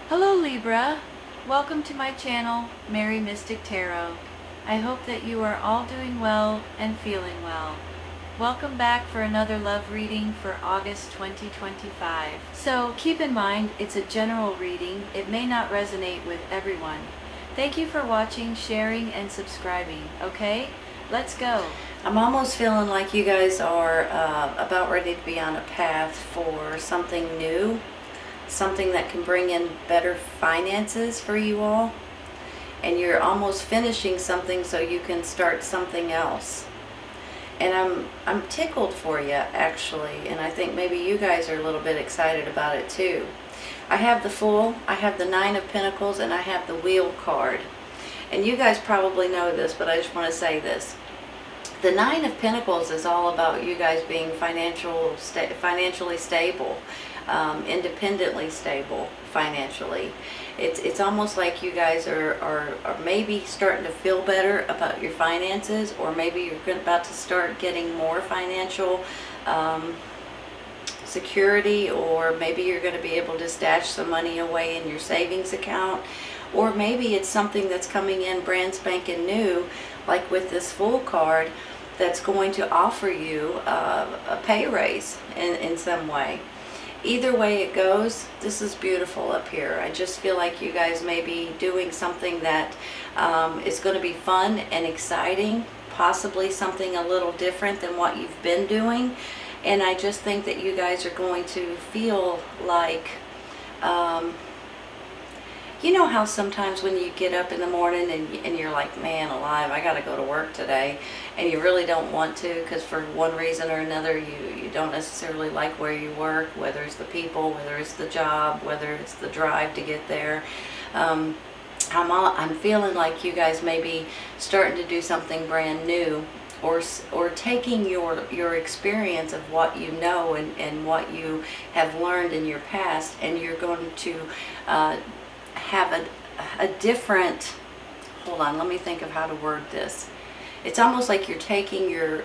Hello Libra, welcome to my channel, Mary Mystic Tarot. I hope that you are all doing well and feeling well. Welcome back for another love reading for August 2025. So keep in mind, it's a general reading. It may not resonate with everyone. Thank you for watching, sharing, and subscribing, okay? Let's go. I'm almost feeling like you guys are about ready to be on a path for something new. Something that can bring in better finances for you all, and you're almost finishing something so you can start something else. And I'm tickled for you, actually, and I think maybe you guys are a little bit excited about it too. I have the Fool, I have the Nine of Pentacles, and I have the Wheel card. And you guys probably know this, but I just want to say this. The Nine of Pentacles is all about you guys being financially stable, independently stable financially. It's almost like you guys are maybe starting to feel better about your finances, or maybe you're about to start getting more financial security, or maybe you're going to be able to stash some money away in your savings account, or maybe it's something that's coming in brand spanking new, like with this Fool card, that's going to offer you a pay raise in some way. Either way it goes, this is beautiful up here. I just feel like you guys may be doing something that is going to be fun and exciting, possibly something a little different than what you've been doing. And I just think that you guys are going to feel like, you know how sometimes when you get up in the morning and you're like, man alive, I gotta go to work today, and you really don't want to because for one reason or another you don't necessarily like where you work, whether it's the people, whether it's the job, whether it's the drive to get there. I'm feeling like you guys may be starting to do something brand new, or taking your experience of what you know and what you have learned in your past, and you're going to have a different, hold on, let me think of how to word this. It's almost like you're taking your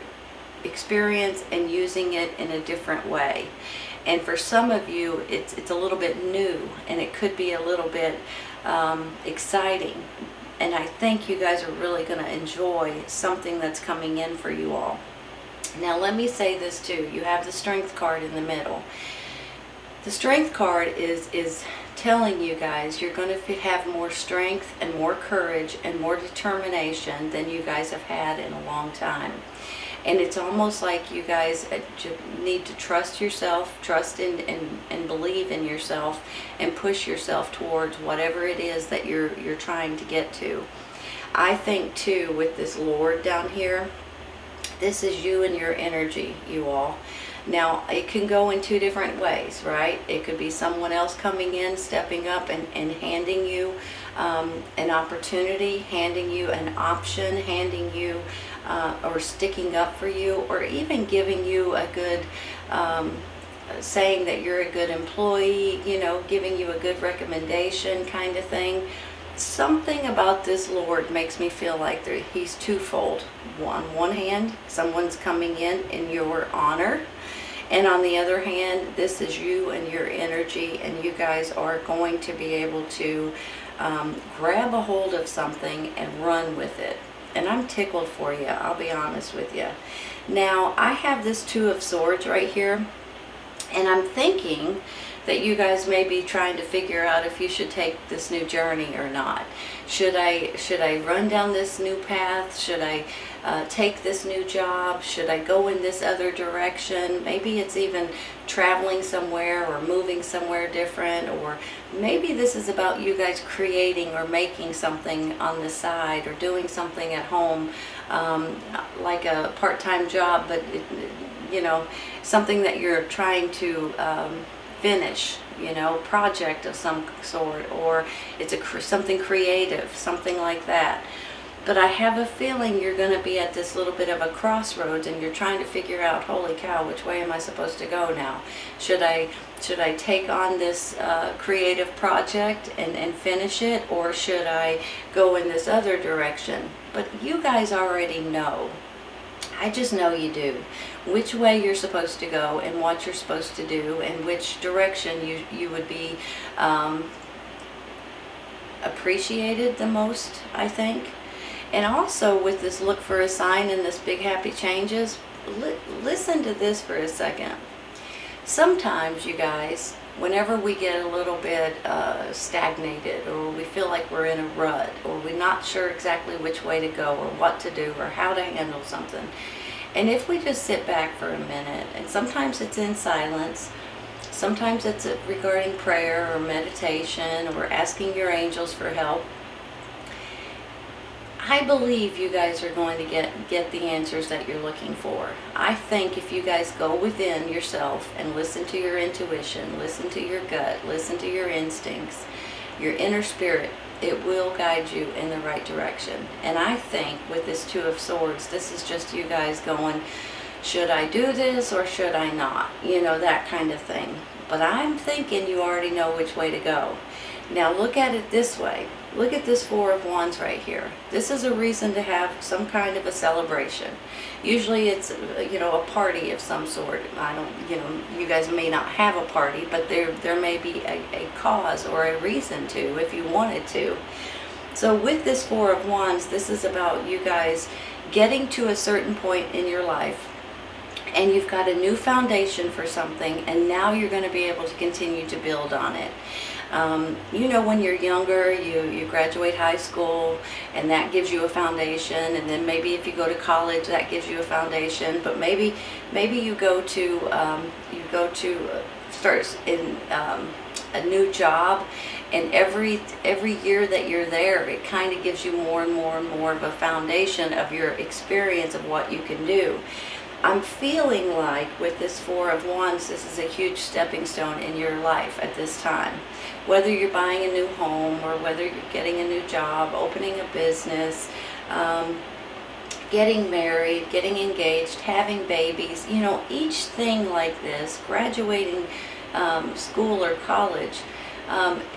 experience and using it in a different way. And for some of you, it's a little bit new, and it could be a little bit exciting. And I think you guys are really going to enjoy something that's coming in for you all. Now let me say this too. You have the Strength card in the middle. The Strength card is telling you guys you're going to have more strength and more courage and more determination than you guys have had in a long time. And it's almost like you guys need to trust yourself, trust in and believe in yourself, and push yourself towards whatever it is that you're trying to get to. I think too, with this Lord down here, this is you and your energy, you all. Now, it can go in two different ways, right? It could be someone else coming in, stepping up and handing you an opportunity, handing you an option, handing you or sticking up for you, or even giving you a good, saying that you're a good employee, you know, giving you a good recommendation kind of thing. Something about this Lord makes me feel like he's twofold. On one hand, someone's coming in your honor, and on the other hand, this is you and your energy, and you guys are going to be able to grab a hold of something and run with it. And I'm tickled for you, I'll be honest with you. Now, I have this Two of Swords right here, and I'm thinking that you guys may be trying to figure out if you should take this new journey or not. Should I run down this new path? Should I take this new job? Should I go in this other direction? Maybe it's even traveling somewhere or moving somewhere different, or maybe this is about you guys creating or making something on the side, or doing something at home, like a part-time job, but you know, something that you're trying to finish, you know, project of some sort, or it's something creative, something like that. But I have a feeling you're going to be at this little bit of a crossroads, and you're trying to figure out, holy cow, which way am I supposed to go now? Should I take on this creative project and finish it, or should I go in this other direction? But you guys already know. I just know you do. Which way you're supposed to go, and what you're supposed to do, and which direction you would be appreciated the most, I think. And also with this look for a sign and this big happy changes, listen to this for a second. Sometimes, you guys, whenever we get a little bit stagnated, or we feel like we're in a rut, or we're not sure exactly which way to go or what to do or how to handle something, and if we just sit back for a minute, and sometimes it's in silence, sometimes it's regarding prayer or meditation or asking your angels for help, I believe you guys are going to get the answers that you're looking for. I think if you guys go within yourself and listen to your intuition, listen to your gut, listen to your instincts, your inner spirit, it will guide you in the right direction. And I think with this Two of Swords, this is just you guys going, should I do this or should I not? You know, that kind of thing. But I'm thinking you already know which way to go. Now look at it this way. Look at this Four of Wands right here. This is a reason to have some kind of a celebration. Usually it's, you know, a party of some sort. I don't, you know, you guys may not have a party, but there may be a cause or a reason to if you wanted to. So with this Four of Wands, this is about you guys getting to a certain point in your life, and you've got a new foundation for something, and now you're going to be able to continue to build on it. You know, when you're younger, you graduate high school, and that gives you a foundation, and then maybe if you go to college, that gives you a foundation. But maybe you go to start in a new job, and every year that you're there, it kind of gives you more and more and more of a foundation of your experience of what you can do. I'm feeling like with this Four of Wands, this is a huge stepping stone in your life at this time. Whether you're buying a new home, or whether you're getting a new job, opening a business, getting married, getting engaged, having babies, you know, each thing like this, graduating school or college,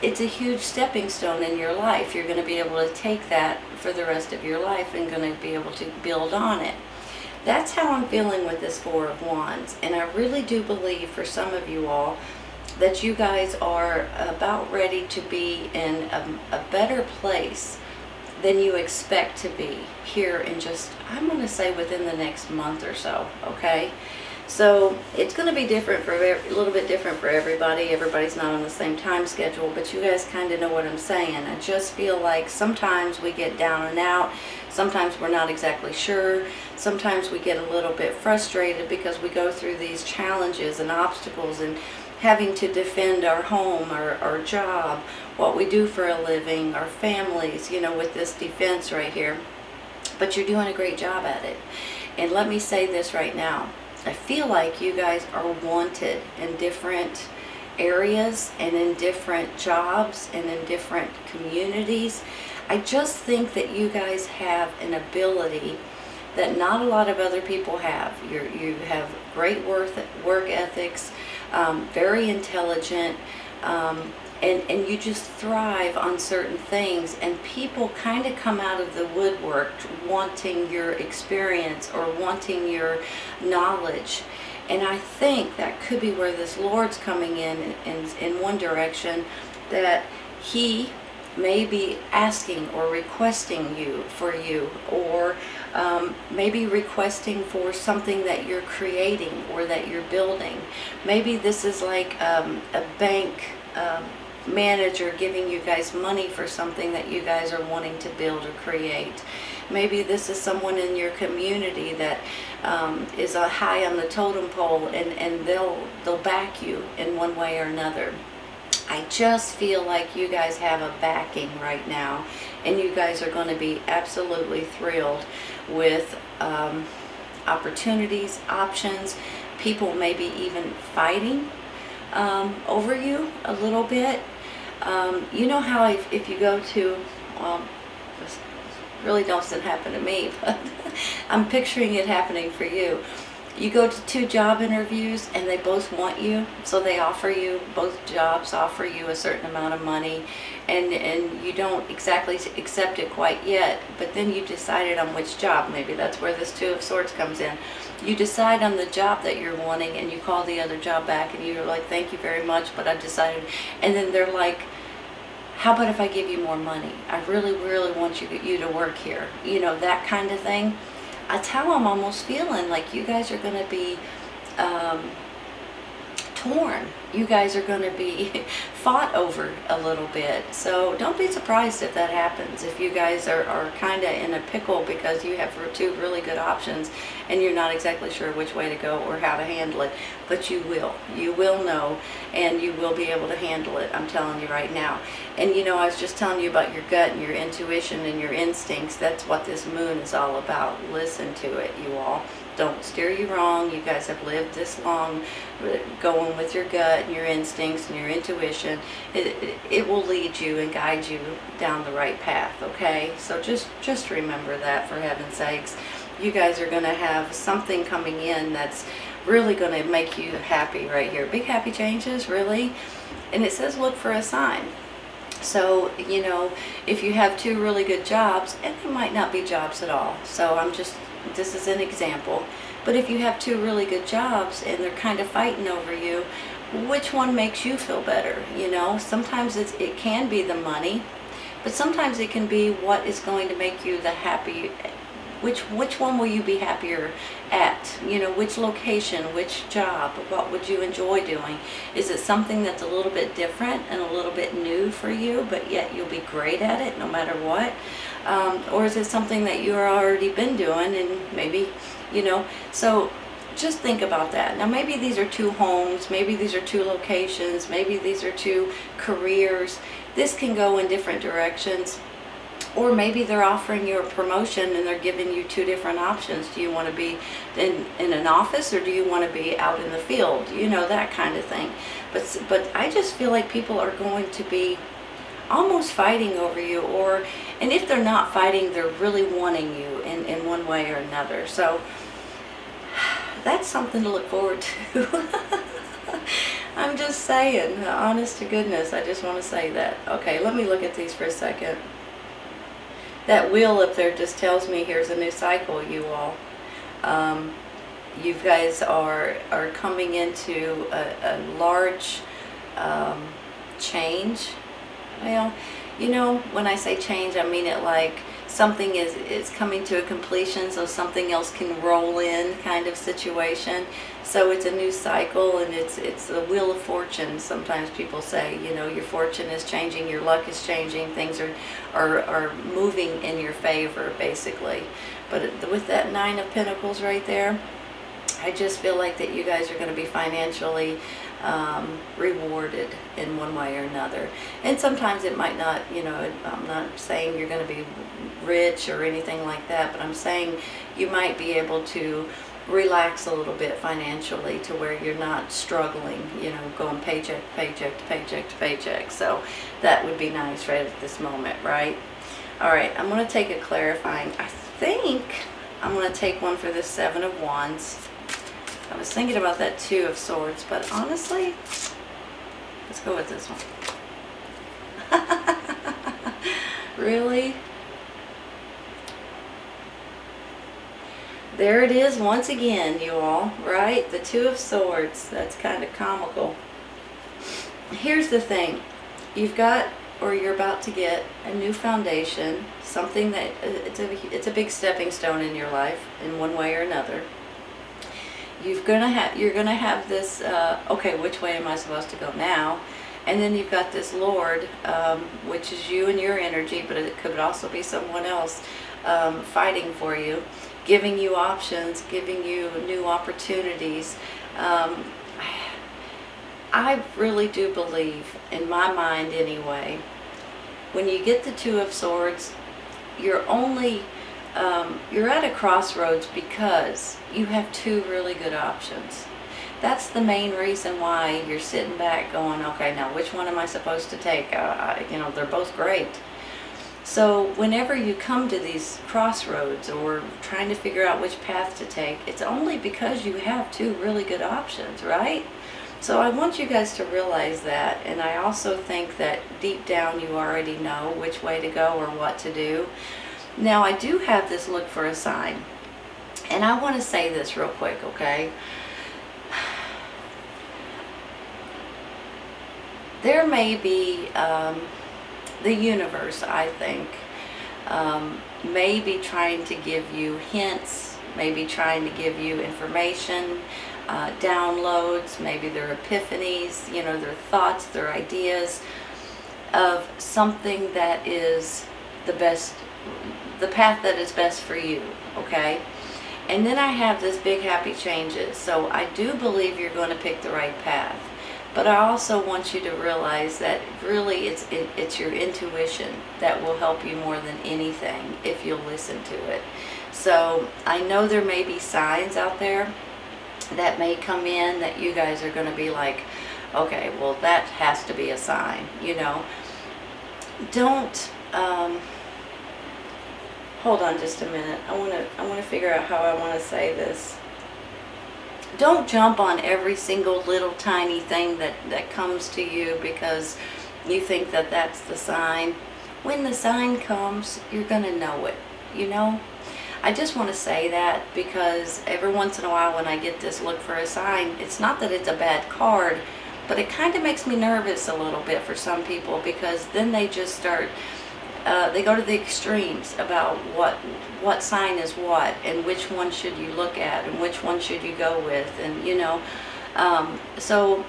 it's a huge stepping stone in your life. You're going to be able to take that for the rest of your life and going to be able to build on it. That's how I'm feeling with this Four of Wands. And I really do believe for some of you all that you guys are about ready to be in a better place than you expect to be here in just, I'm going to say within the next month or so, okay? So it's going to be different for a little bit different for everybody. Everybody's not on the same time schedule, but you guys kind of know what I'm saying. I just feel like sometimes we get down and out. Sometimes we're not exactly sure. Sometimes we get a little bit frustrated because we go through these challenges and obstacles and having to defend our home, our job, what we do for a living, our families, you know, with this defense right here. But you're doing a great job at it. And let me say this right now. I feel like you guys are wanted in different areas and in different jobs and in different communities. I just think that you guys have an ability that not a lot of other people have. You have great work ethics, very intelligent, and you just thrive on certain things, and people kind of come out of the woodwork wanting your experience or wanting your knowledge. And I think that could be where this Lord's coming in one direction, that he may be asking or requesting for you, or maybe requesting for something that you're creating or that you're building. Maybe this is like a bank manager giving you guys money for something that you guys are wanting to build or create. Maybe this is someone in your community that is high on the totem pole, and they'll back you in one way or another. I just feel like you guys have a backing right now, and you guys are going to be absolutely thrilled with opportunities, options, people maybe even fighting over you a little bit. You know how if you go to, this really doesn't happen to me, but I'm picturing it happening for you. You go to 2 job interviews and they both want you, so they offer you, both jobs offer you a certain amount of money, and you don't exactly accept it quite yet, but then you decided on which job. Maybe that's where this Two of Swords comes in. You decide on the job that you're wanting, and you call the other job back and you're like, thank you very much, but I've decided. And then they're like, How about if I give you more money? I really, really want you to work here. You know, that kind of thing. That's how I'm almost feeling like you guys are going to be torn. You guys are going to be fought over a little bit. So don't be surprised if that happens. If you guys are kind of in a pickle because you have two really good options and you're not exactly sure which way to go or how to handle it. But you will. You will know, and you will be able to handle it. I'm telling you right now. And you know, I was just telling you about your gut and your intuition and your instincts. That's what this moon is all about. Listen to it, you all. Don't steer you wrong. You guys have lived this long going with your gut and your instincts and your intuition. It will lead you and guide you down the right path, okay? So just remember that, for heaven's sakes. You guys are going to have something coming in that's really going to make you happy right here. Big happy changes, really. And it says look for a sign. So, you know, if you have two really good jobs, and they might not be jobs at all. So this is an example. But if you have two really good jobs and they're kind of fighting over you, which one makes you feel better? You know, sometimes it can be the money, but sometimes it can be what is going to make you the happy. Which one will you be happier at? You know, which location, which job, what would you enjoy doing? Is it something that's a little bit different and a little bit new for you, but yet you'll be great at it no matter what? Or is it something that you've already been doing and maybe, you know, so just think about that. Now maybe these are two homes, maybe these are two locations, maybe these are two careers. This can go in different directions. Or maybe they're offering you a promotion and they're giving you two different options. Do you want to be in an office, or do you want to be out in the field? You know, that kind of thing. But I just feel like people are going to be almost fighting over you, and if they're not fighting, they're really wanting you in one way or another. So that's something to look forward to. I'm just saying, honest to goodness, I just want to say that. Okay, let me look at these for a second. That wheel up there just tells me here's a new cycle, you all. You guys are coming into a large change. Well, you know, when I say change, I mean it like something is coming to a completion so something else can roll in kind of situation. So it's a new cycle, and it's the wheel of fortune. Sometimes people say, you know, your fortune is changing, your luck is changing, things are moving in your favor, basically. But with that Nine of Pentacles right there, I just feel like that you guys are going to be financially rewarded in one way or another. And sometimes it might not, you know, I'm not saying you're going to be rich or anything like that, but I'm saying you might be able to relax a little bit financially to where you're not struggling, you know, going paycheck to paycheck to paycheck to paycheck. So that would be nice right at this moment, right? All right, I'm going to take a clarifying. I think I'm going to take one for the Seven of Wands. I was thinking about that Two of Swords, but honestly, let's go with this one. Really? There it is once again, you all, right? The Two of Swords. That's kind of comical. Here's the thing. You've got, or you're about to get, a new foundation, something that it's a big stepping stone in your life in one way or another. You're gonna have this, okay, which way am I supposed to go now? And then you've got this Lord, which is you and your energy, but it could also be someone else fighting for you, giving you options, giving you new opportunities. I really do believe, in my mind anyway, when you get the Two of Swords, you're at a crossroads because you have two really good options. That's the main reason why you're sitting back going, okay, now which one am I supposed to take? You know, they're both great. So whenever you come to these crossroads or trying to figure out which path to take, it's only because you have two really good options, right? So I want you guys to realize that, and I also think that deep down you already know which way to go or what to do. Now I do have this look for a sign, and I want to say this real quick, okay? There may be the universe, I think, may be trying to give you hints, maybe trying to give you information, downloads, maybe their epiphanies, their thoughts, their ideas of something that is the best, the path that is best for you, okay? And then I have this big happy changes. So I do believe you're going to pick the right path. But I also want you to realize that really it's your intuition that will help you more than anything if you'll listen to it. So I know there may be signs out there that may come in that you guys are going to be like, okay, well that has to be a sign, Don't, hold on just a minute. I want to figure out how I want to say this. Don't jump on every single little tiny thing that comes to you because you think that that's the sign. When the sign comes, you're going to know it, I just want to say that because every once in a while when I get this look for a sign, it's not that it's a bad card, but it kind of makes me nervous a little bit for some people because then they just start, they go to the extremes about what sign is what and which one should you look at and which one should you go with, and so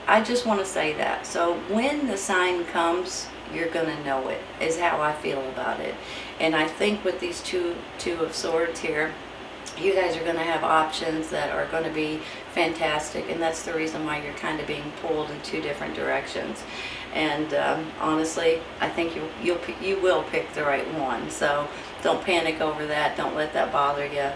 I just want to say that. So when the sign comes, you're going to know it, is how I feel about it. And I think with these two of swords here, you guys are going to have options that are going to be fantastic, and that's the reason why you're kind of being pulled in two different directions. And honestly, I think you will pick the right one. So don't panic over that. Don't let that bother you.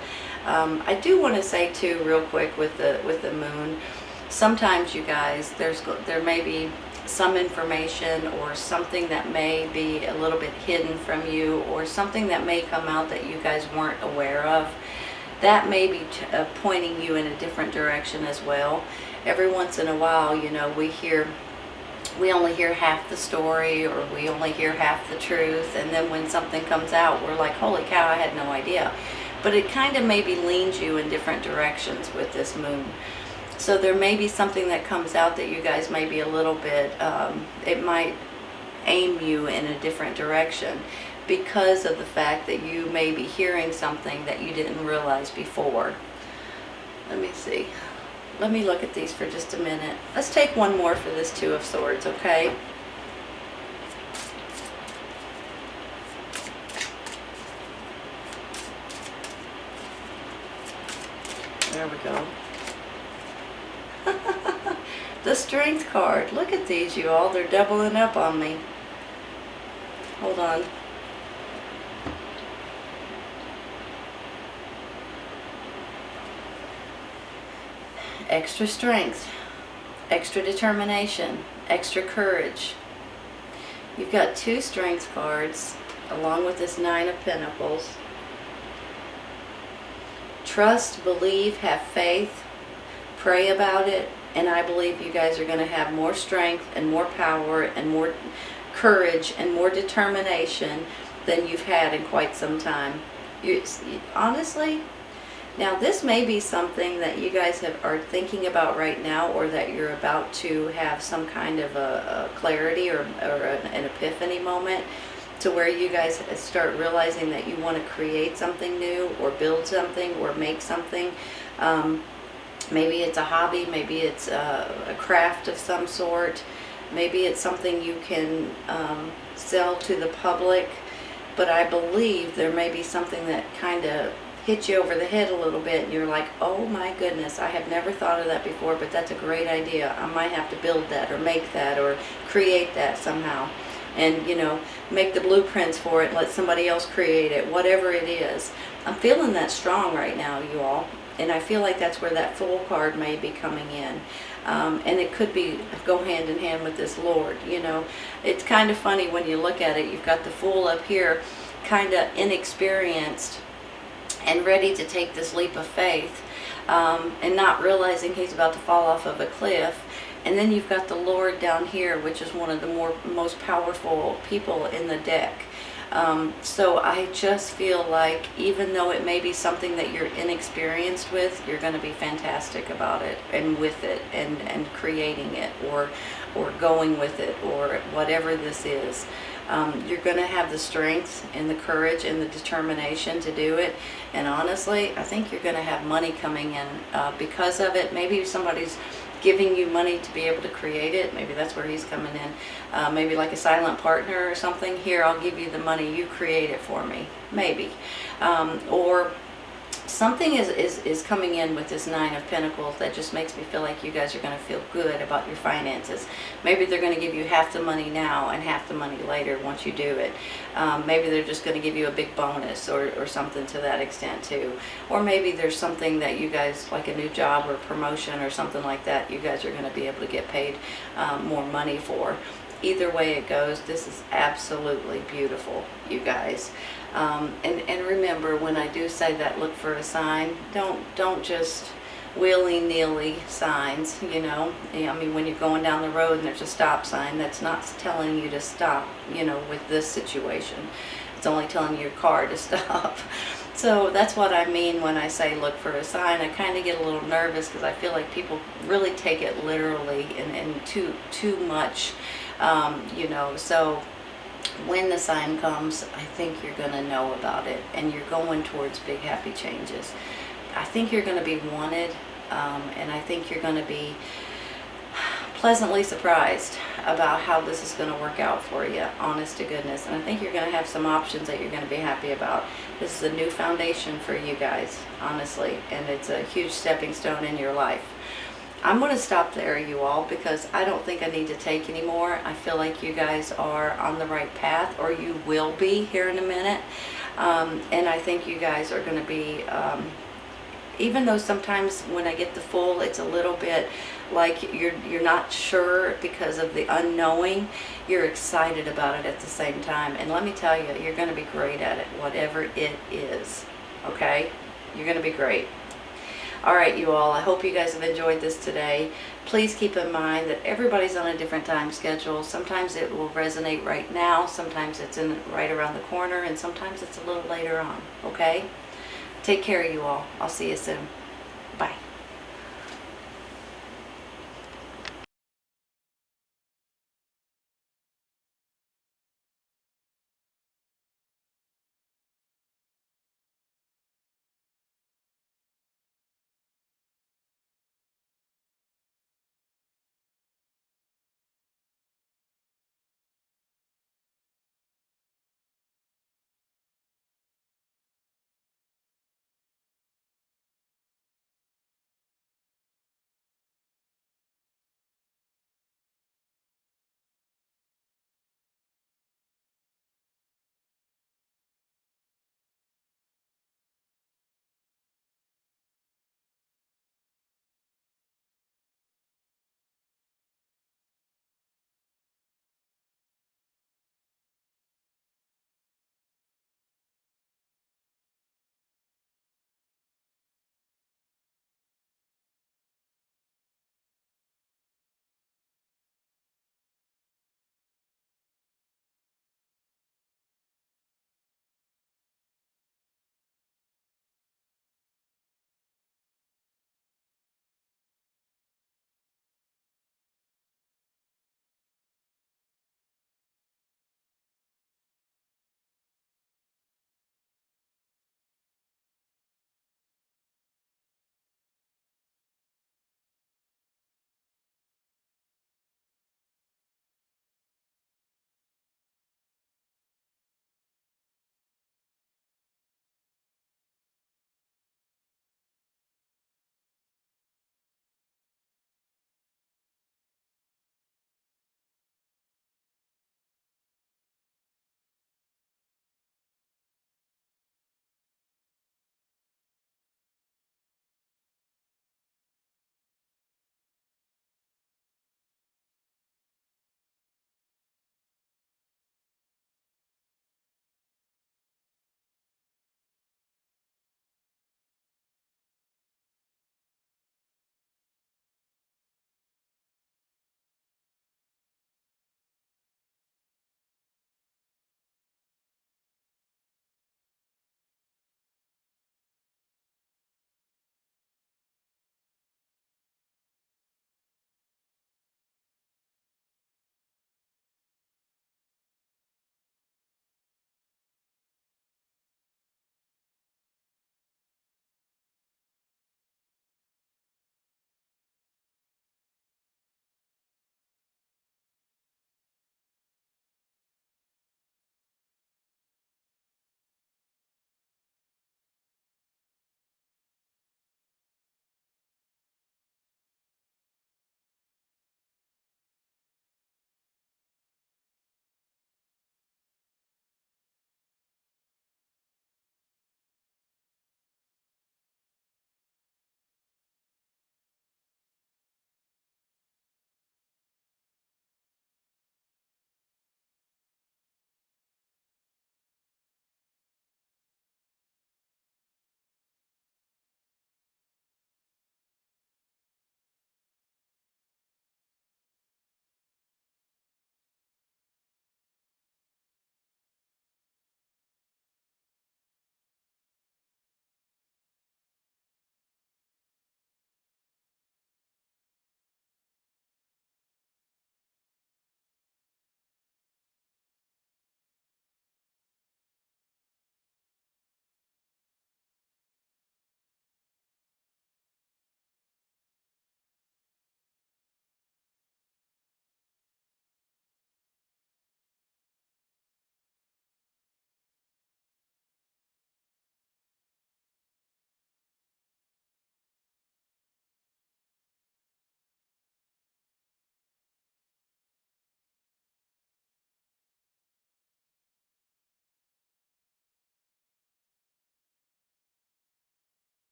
I do want to say too, real quick, with the moon, sometimes you guys, there may be some information or something that may be a little bit hidden from you, or something that may come out that you guys weren't aware of. That may be pointing you in a different direction as well. Every once in a while, we only hear half the story, or we only hear half the truth, and then when something comes out, we're like, holy cow, I had no idea. But it kind of maybe leans you in different directions with this moon. So there may be something that comes out that you guys may be a little bit, it might aim you in a different direction because of the fact that you may be hearing something that you didn't realize before. Let me see. Let me look at these for just a minute. Let's take one more for this Two of Swords, okay? There we go. The Strength card. Look at these, you all. They're doubling up on me. Hold on. Extra strength, extra determination, extra courage. You've got two Strength cards along with this Nine of Pentacles. Trust, believe, have faith, pray about it, and I believe you guys are going to have more strength and more power and more courage and more determination than you've had in quite some time. Honestly, now this may be something that you guys are thinking about right now, or that you're about to have some kind of a clarity or an epiphany moment, to where you guys start realizing that you want to create something new or build something or make something. Maybe it's a hobby, maybe it's a craft of some sort, maybe it's something you can sell to the public, but I believe there may be something that kind of hits you over the head a little bit and you're like, oh my goodness, I have never thought of that before, but that's a great idea. I might have to build that or make that or create that somehow, and make the blueprints for it and let somebody else create it, whatever it is. I'm feeling that strong right now, you all. And I feel like that's where that Fool card may be coming in. And it could go hand in hand with this Lord, It's kind of funny when you look at it. You've got the Fool up here, kind of inexperienced and ready to take this leap of faith, and not realizing he's about to fall off of a cliff. And then you've got the Lord down here, which is one of the most powerful people in the deck. So I just feel like even though it may be something that you're inexperienced with, you're going to be fantastic about it and with it and creating it or going with it or whatever this is. You're going to have the strength and the courage and the determination to do it. And honestly, I think you're going to have money coming in because of it. Maybe somebody's giving you money to be able to create it. Maybe that's where he's coming in. Maybe like a silent partner or something. Here, I'll give you the money. You create it for me. Maybe. Or something is coming in with this Nine of Pentacles that just makes me feel like you guys are going to feel good about your finances. Maybe they're going to give you half the money now and half the money later once you do it. Maybe they're just going to give you a big bonus or something to that extent too. Or maybe there's something that you guys, like a new job or promotion or something like that, you guys are going to be able to get paid more money for. Either way it goes, this is absolutely beautiful, you guys. And remember, when I do say that look for a sign, don't just willy-nilly signs, you know. I mean, when you're going down the road and there's a stop sign, that's not telling you to stop, you know, with this situation. It's only telling your car to stop. So that's what I mean when I say look for a sign. I kind of get a little nervous because I feel like people really take it literally and too much, you know. So when the sign comes, I think you're going to know about it, and you're going towards big happy changes. I think you're going to be wanted, and I think you're going to be pleasantly surprised about how this is going to work out for you, honest to goodness. And I think you're going to have some options that you're going to be happy about. This is a new foundation for you guys, honestly, and it's a huge stepping stone in your life. I'm going to stop there, you all, because I don't think I need to take anymore. I feel like you guys are on the right path, or you will be here in a minute. And I think you guys are going to be, even though sometimes when I get the full, it's a little bit like you're not sure because of the unknowing, you're excited about it at the same time. And let me tell you, you're going to be great at it, whatever it is. Okay? You're going to be great. All right, you all, I hope you guys have enjoyed this today. Please keep in mind that everybody's on a different time schedule. Sometimes it will resonate right now, sometimes it's right around the corner, and sometimes it's a little later on, okay? Take care, you all. I'll see you soon.